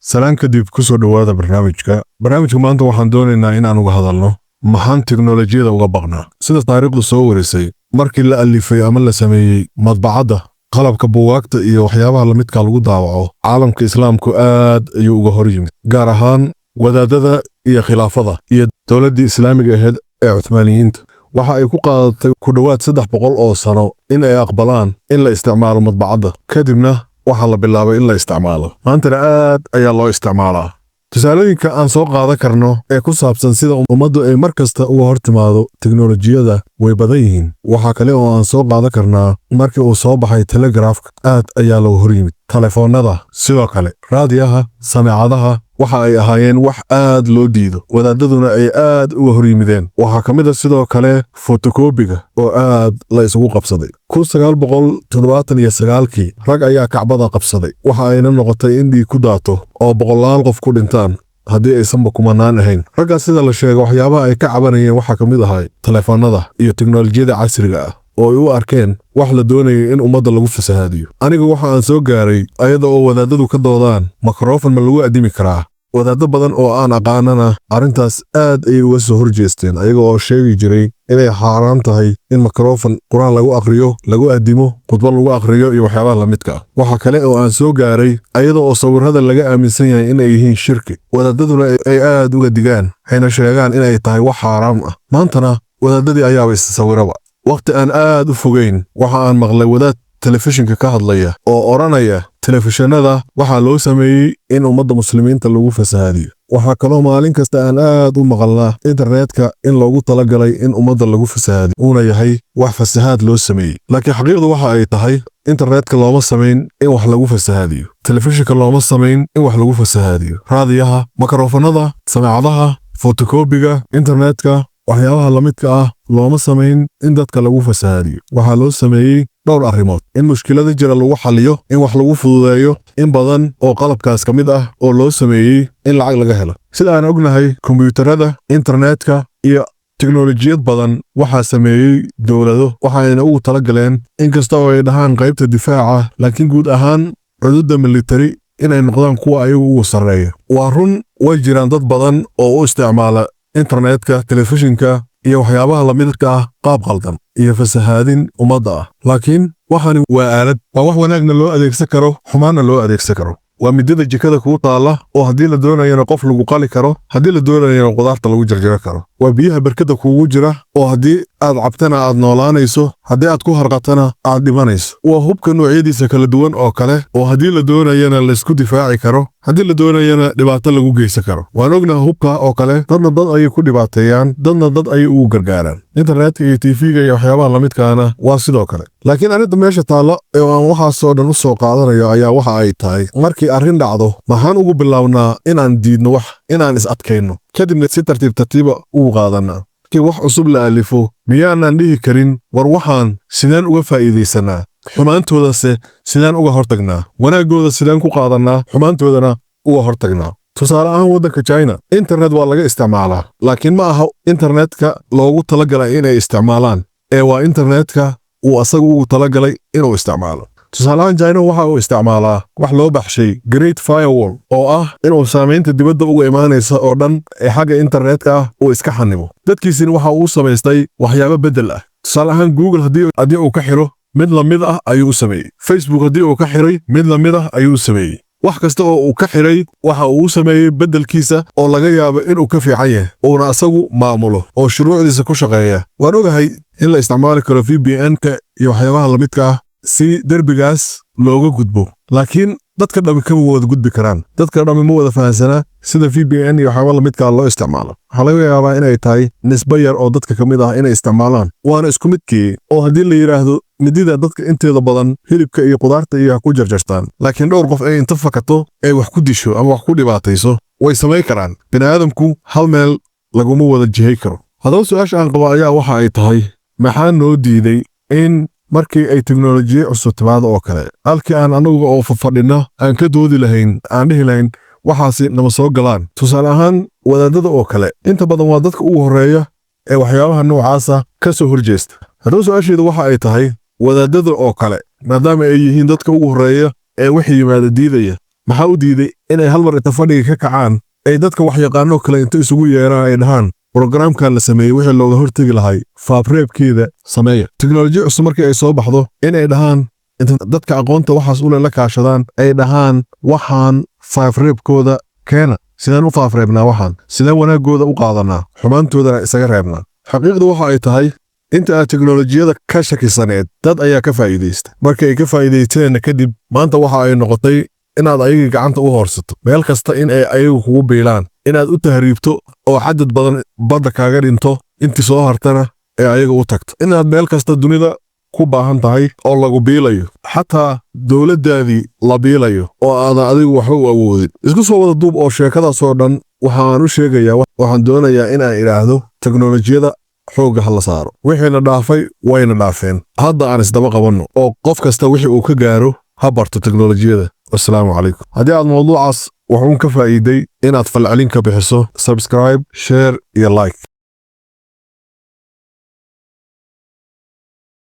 salaan kadib ku soo dhawaada barnaamijka maanta waxaan doonaynaa in aan uga hadalno maxaan tiknoolajiyada uga baqnaa sida taariikhdu soo warisay markii la alifay ama la sameeyey madbacadda qalabka buugaagta iyo waxyaabaha la midka lagu daawaco caalamka islaamku aad ayuu uga hor yimid gaar ahaan wadaadada iyo khilaafada iyo dowladdii islaamiga ahayd ee Cuthmaaniyiinta waxa ay ku qaadatay ku dhawaad 300 oo sano in ay aqbalaan in la isticmaalo madbacadda kadibna waxa la bilaabay in la isticmaalo maantana aad ayaa loo isticmaalaa tusaalooyinka aan soo qaadan karno ee ku saabsan sida ummaddu ay markasta uga hortimaado tiknoolajiyada way badan yihiin waxa kale oo aan soo qaadan karnaa markii uu soo baxay telegrafka aad ayaa loo hor yimid telefoonada sidoo kale raadiyaha sameecadaha waxa ay ahaayeen wax aad loo diido wadaadaduna ay aad uga hor yimideen waxa kamid ah sidoo kale fotokobiga oo aad la isugu qabsaday 1979kii rag ayaa kacbada qabsaday waxa ayna noqotay in dhiig ku daato oo boqolaal qof ku dhintaan haddii aysanba kumanaan ahayn raggaas sida la sheegay waxyaabaha ay ka cabanayeen waxaa kamid ahay telefoonada iyo tiknoolajiyada casriga ah oo ay u arkeen wax la doonayay in ummadda lagu fasahaadiyo aniga waxa aan soo gaaray ayada oo wadaadadu ka doodaan mikrofon ma lagu addimi karaa wadaado badan oo aan aqaanana arrintaas aad ayay uga soo horjeesteen ayaga oo sheegi jiray inay xaaraan tahay in mikrofon quraan lagu aqriyo lagu addimo khudbad lagu aqriyo iyo waxyaabaha la midka ah waxa kale oo aan soo gaaray ayada oo sawirrada laga aaminsan yahay inay yihiin shirki wadaadaduna ay aad uga digaan hayna sheegaan inay tahay wax xaaraam ah maantana wadaadadii ayaaba is-sawiraba waqti aan aad u fogeyn waxa aan maqlay wadaad telefishinka ka hadlaya oo oranaya telefishinada waxaa loo sameeyey in ummadda muslimiinta lagu fasahaadiyo waxaa kaloo maalin kasta aan aad u maqalnaa internetka in loogu talagalay in ummadda lagu fasahaadiyo uuna yahay wax fasahaad loo sameeyey laakiin xaqiiqdu waxa ay tahay internetka looma samayn in wax lagu fasahaadiyo telefishinka looma samayn in wax lagu fasahaadiyo raadiyaha mikrofonada sameecadaha fotokobiga internetka waxyaabaha la midka ah looma samayn in dadka lagu fasahaadiyo waxaa loo sameeyey dhowr arrimood in mushkilada jira lagu xalliyo in wax lagu fududeeyo in badan oo qalabkaas ka mid ah oo loo sameeyey in lacag laga helo sida aan ognahay kombiyuutarada internetka iyo tiknoolajiyad badan waxaa sameeyey dowlado waxayna ugu talagaleen inkasta oo ay dhahaan qaybta difaaca laakiin guud ahaan cududda militari inay noqdaan kuwa ayagu ugu sarreeya waa run way jiraan dad badan oo u isticmaala internetka telefishinka iyo waxyaabaha la midka ah qaab qaldan iyo fasahaadin ummadda ah laakiin waxani waa aalad waa wax wanaagna loo adeegsan karo xumaanna loo adeegsan karo waa midada jikada kugu taala oo haddii la doonayana qof lagu qali karo haddii la doonayana qudaarta lagu jarjaro karo waa biyaha barkada kugu jira oo haddii aad cabtana aad noolaanayso haddii aad ku harqatana aad dhimanayso waa hubka noocyadiisa kala duwan oo kale oo haddii la doonayana laysku difaaci karo haddii la doonayana dhibaato lagu geysan karo waan ognaha hubka oo kale dadna dad ayay ku dhibaateeyaan dadna dad ayay ugu gargaaraan internetka iyo tv-ga iyo waxyaabaha la midkaana waa sidoo kale laakiin arrinta meesha taalla ee aan waxaasoo dhan u soo qaadanayo ayaa waxa ay tahay markii arrin dhacdo maxaan ugu bilownaa inaan diidno wax inaan is adkayno kadibna si tartiiba ugu qaadanaa markii wax cusub la alifo miyaanaan dhihi karin war waxaan sidaan uga faa'iidaysanaa xumaantoodase sidaan uga hortagnaa wanaaggooda sidaan ku qaadannaa xumaantoodana uga hortagnaa tusaale ahaan waddanka China internet waa laga isticmaalaa laakiin ma aha internetka loogu talagalay inay isticmaalaan ee waa internetka uu asagu ugu talagalay inuu isticmaalo tusaale ahaan China waxa uu isticmaalaa wax loo baxshay Great Firewall oo ah inuu saamaynta dibadda uga imaanaysa oo dhan ee xagga internetka ah uu iska xanimo dadkiisina waxa uu samaystay waxyaabo bedel ah tusaale ahaan Google haddii uu ka xiro mid la mid ah ayuu u sameeyey Facebook haddii uu ka xiray mid la mid ah ayuu u sameeyey wax kasta oo uu ka xiray waxa uu sameeyey bedelkiisa oo laga yaabo inuu ka fiican yahay uuna asagu maamulo oo shuruucdiisa ku shaqeeya waan ogahay in la isticmaali karo VPN-ka iyo waxyaabaha la midka ah si derbigaas looga gudbo laakiin dadka dhammi kama wada gudbi karaan dadka dhammi ma wada fahansanaa sida VPN iyo waxyaabaha la midka loo isticmaalo waxaa laga yaabaa inay tahay nisbo yar oo dadka ka mid ah inay isticmaalaan waana isku midkii oo haddii la yidhaahdo midida dadka inteeda badan hilibka iyo qudaarta iyo ku jarjartaan laakiin dhowr qof ay inta fakato ay wax ku disho ama wax ku dhibaatayso way samayn karaan bini'aadamku hal meel laguma wada jihay karo haddaba su-aasha aan qabo ayaa waxa ay tahay maxaa noo diiday in markii ay tiknoolajiya cusub timaado oo kale halkii aan anagu oo fadhina aan ka doodi lahayn aan dhihi lahayn waxaasi nama soo galaan tusaale ahaan wadaadada oo kale inta badan waa dadka ugu horreeya ee waxyaabaha noocaasa ka soo horjeesta haddaba su-aasheedu waxa ay tahay wadaadada oo kale maadaama ay yihiin dadka ugu horreeya ee wixii yimaada diidaya maxaa u diiday inay hal mar inta fadhiga ka kacaan ay dadka wax yaqaano kale inta isugu yeeraan ay dhahaan brogaraamkan la sameeyey wixii looga hortegi lahay faabreebkeeda sameeya teknolojiya cusub markii ay soo baxdo inay dhahaan inta dadka aqoonta waxaas ule la kaashadaan ay dhahaan waxaan faabreebkooda keena sidaan u faabreebnaa waxaan sidaan wanaagooda u qaadanaa xumaantoodana isaga reebnaa xaqiiqdu waxa ay tahay inta aad teknolojiyada ka shakisaneed dad ayaa ka faa'iidaysta markii ay ka faa'iidaysteenna kadib maanta waxa ay noqotay inaad ayagii gacanta u hoorsato meel kasta in ay ayagu kugu biilaan inaad u tahriibto oo xadad badan badda kaaga dhinto intii soo hartana ee ayaga u tagto inaad meel kasta dunida ku baahan tahay oo lagu biilayo xataa dowladdaadii la biilayo oo aadan adigu waxba u awoodin isku soo wada duub oo sheekadaasoo dhan waxaan u sheegayaa waxaan doonayaa inaan idhaahdo teknolojiyada xoogga ha la saaro wixiina dhaafay wayna dhaafeen hadda aan isdaba qabanno oo qof kasta wixii uu ka gaaro ha barto teknolojiyada wassalaamu calaykum haddii aad mawduucaas waxuun ka faa'iiday inaad falcelin ka bixiso subscribe share iyo like